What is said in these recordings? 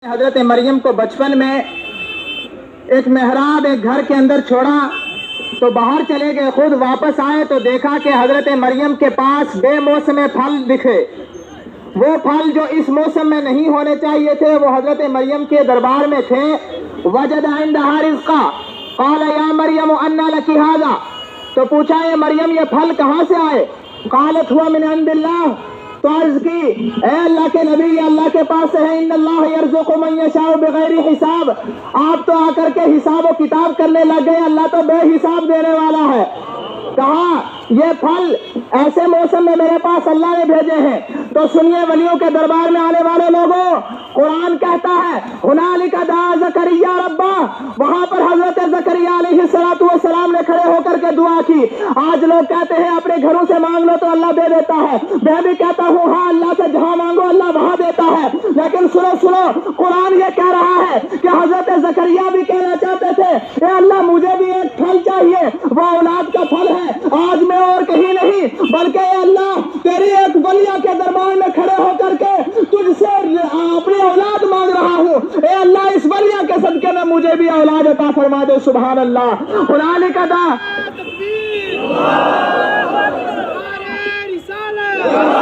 حضرت مریم کو بچپن میں ایک محراب ایک گھر کے اندر چھوڑا تو باہر چلے گئے، خود واپس آئے تو دیکھا کہ حضرت مریم کے پاس بے موسم پھل دکھے۔ وہ پھل جو اس موسم میں نہیں ہونے چاہیے تھے وہ حضرت مریم کے دربار میں تھے۔ وجد عندها رزقا قال یا مریم انا لک ھذا، تو پوچھا یہ مریم یہ پھل کہاں سے آئے؟ قالت هو من عند اللہ، تو عرض کی اے اللہ کے نبی یہ اللہ کے پاس ہے، ان اللہ یرزق من یشاء بغیر حساب۔ آپ تو آ کر کے حساب و کتاب کرنے لگ گئے، اللہ تو بے حساب دینے والا ہے۔ کہا یہ پھل ایسے موسم میں میرے پاس اللہ نے بھیجے ہیں۔ تو سنیے ولیوں کے دربار میں آنے والے لوگوں، قرآن کہتا ہے ہنالک دعا زکریا ربہ، وہاں پر حضرت زکریا علیہ السلام نے کھڑے ہو کر کے دعا کی۔ آج لوگ کہتے ہیں اپنے گھروں سے مانگ لو تو اللہ دے دیتا ہے، میں بھی کہتا ہوں ہاں اللہ سے جہاں مانگو اللہ وہاں دیتا ہے، لیکن سنو قرآن یہ کہہ رہا ہے کہ حضرت زکریا بھی کہنا چاہتے تھے اے اللہ مجھے بھی ایک پھل چاہیے، وہ اولاد کا پھل ہے، آج میں اور کہیں نہیں بلکہ اے اللہ تیری ایک ولیہ کے دربار میں کھڑے ہو کر کے تجھ سے اپنی اولاد مانگ رہا ہوں، اے اللہ اس ولیہ کے صدقے میں مجھے بھی اولاد عطا فرما دے۔ سبحان اللہ۔ ہنالک دعا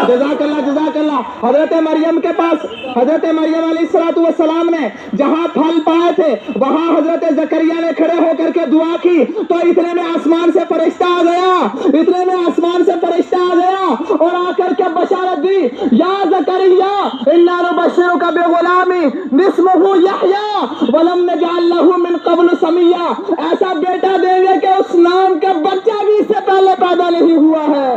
جزاک اللہ۔ حضرت مریم کے پاس حضرت مریم علیہ السلام نے جہاں پھل پائے تھے وہاں حضرت زکریا نے کھڑے ہو کر کے دعا کی تو اتنے میں آسمان سے فرشتہ آ گیا اور آ کر کے بشارت دی، یا زکریا انا نبشرک بغلام اسمہ یحییٰ ولم نجعل لہ من قبل سمیا، ایسا بیٹا دیں گے کہ اس نام کا بچہ بھی اس سے پہلے پیدا نہیں ہوا ہے۔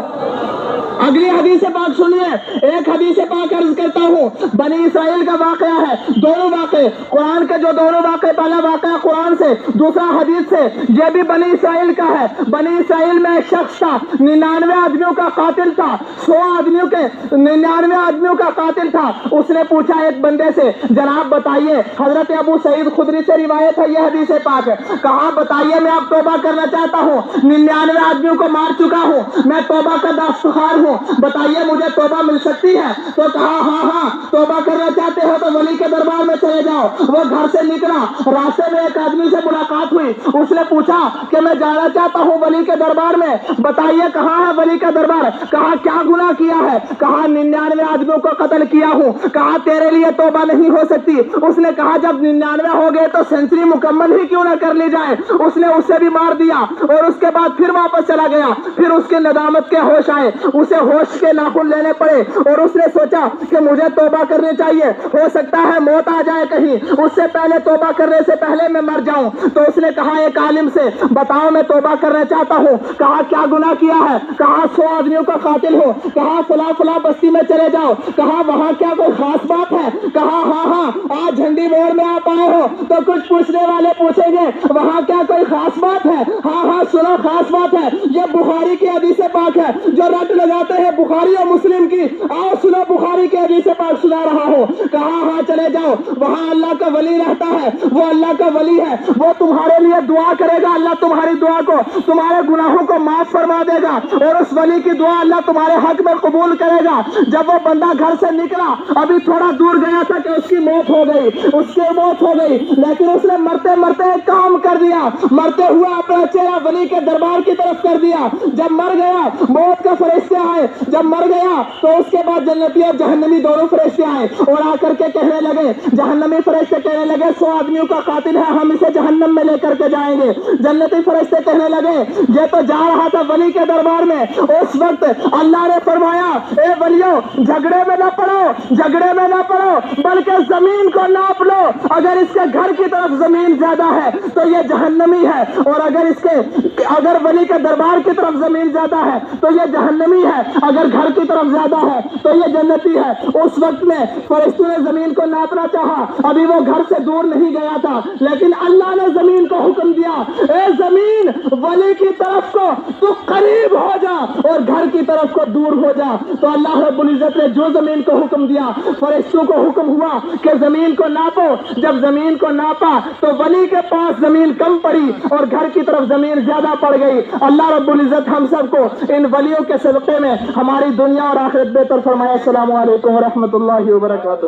اگلی حدیث پاک سنیے، ایک حدیث پاک عرض کرتا ہوں، بنی اسرائیل کا واقعہ ہے، دونوں واقعے قرآن کے جو دونوں واقعے، پہلا واقعہ قرآن سے دوسرا حدیث سے، یہ بھی بنی اسرائیل کا ہے۔ بنی اسرائیل میں ایک شخص تھا، 99 آدمیوں کا قاتل تھا، 99 آدمیوں کا قاتل تھا۔ اس نے پوچھا ایک بندے سے جناب بتائیے، حضرت ابو سعید خدری سے روایت ہے یہ حدیث پاک ہے، کہا بتائیے میں اب توبہ کرنا چاہتا ہوں، 99 آدمیوں کو مار چکا ہوں، میں توبہ کا دستخوار ہوں، بتائیے مجھے توبہ مل سکتی ہے؟ تو کہا ہاں توبہ کرنا چاہتے ہو تو ولی کے دربار میں چلے جاؤ۔ وہ گھر سے نکلا، راستے میں ایک آدمی سے ملاقات ہوئی، اس نے پوچھا کہ میں جانا چاہتا ہوں ولی کے دربار میں، بتائیے کہاں ہے ولی کا دربار؟ کہا کیا گناہ کیا ہے؟ کہا 99 آدمیوں کو قتل کیا ہوں۔ کہا تیرے لیے توبہ نہیں ہو سکتی۔ اس نے کہا جب 99 ہو گئے تو سینچری مکمل ہی کیوں نہ کر لی جائے۔ اس نے اسے بھی مار دیا اور اس کے بعد پھر واپس چلا گیا۔ پھر اس کے ندامت کے ہوش آئے، اسے ہوش کے ناخن لینے پڑے اور اس نے سوچا کہ مجھے توبہ کرنی چاہیے، ہو سکتا ہے موت آ جائے کہیں، اس سے پہلے توبہ کرنے سے پہلے میں مر جاؤں۔ تو اس نے کہا ایک عالم سے بتاؤ میں توبہ کرنا چاہتا ہوں۔ کہا کیا گناہ کیا ہے؟ کہا 100 آدمیوں کا قاتل ہو۔ کہا فلاں بستی میں چلے جاؤ۔ کہا وہاں کیا کوئی خاص بات ہے؟ کہا ہاں آج جھنڈی موڑ میں آپ آئے ہو تو کچھ پوچھنے والے پوچھیں گے وہاں کیا کوئی خاص بات ہے؟ ہاں سنو خاص بات ہے، یہ بخاری کی حدیث پاک ہے، جو رٹ لگاتے ہیں بخاری اور مسلم کی، آؤ سنو بخاری کی حدیث پاک سنا رہا ہوں۔ کہا ہاں چلے جاؤ، وہاں اللہ کا ولی رہتا ہے، وہ اللہ کا ولی ہے، وہ تمہارے لیے دعا کرے گا، اللہ تمہاری دعا کو تمہارے گناہوں کو معاف فرما دے گا اور اس ولی کی دعا اللہ تمہارے حق میں قبول کرے گا۔ جب وہ بندہ گھر سے نکلا ابھی تھوڑا دور گیا تھا کہ اس کی موت ہو گئی، لیکن اس نے مرتے مرتے ایک کام کر دیا، مرتے ہوئے اپنا چہرہ ولی کے دربار کی طرف کر دیا۔ جب مر گیا موت کا فرشتے آئے، جب مر گیا تو اس کے بعد جنتی اور جہنمی دونوں فرشتے آئے اور آ کر کے کہنے لگے، جہنمی فرشتے کہنے لگے 100 آدمیوں کا قاتل ہے، ہم اسے جہنم میں لے کر کے جائیں گے۔ جنتی فرشتے کہنے لگے یہ تو جا رہا تھا ولی کے دربار میں۔ اس وقت اللہ نے فرمایا اے ولیو جھگڑے میں نہ پڑو بلکہ زمین کو ناپ لو، اگر اس کے گھر کی طرف زمین زیادہ ہے تو یہ جہنمی ہے، اور اگر ولی کے دربار کی طرف زمین زیادہ ہے تو یہ جہنمی ہے، اگر گھر کی طرف زیادہ ہے تو یہ جنتی ہے۔ اس وقت میں فرشتوں نے زمین کو ناپنا چاہا، ابھی وہ گھر سے دور نہیں گیا تھا، لیکن اللہ نے زمین کو حکم دیا اے زمین ولی کی طرف کو تو قریب ہو جا اور گھر کی طرف کو دور ہو جا۔ تو اللہ رب العزت نے جو زمین کو حکم دیا، فرشتوں کو حکم ہوا کہ زمین کو ناپو۔ جب زمین کو ناپا تو ولی کے پاس زمین کم پڑی اور گھر کی طرف زمین زیادہ پڑ گئی۔ اللہ رب العزت ہم سب کو ان ولیوں کے صدقے میں ہماری دنیا اور آخرت بہتر فرمائے۔ السلام علیکم ورحمۃ اللہ وبرکاتہ۔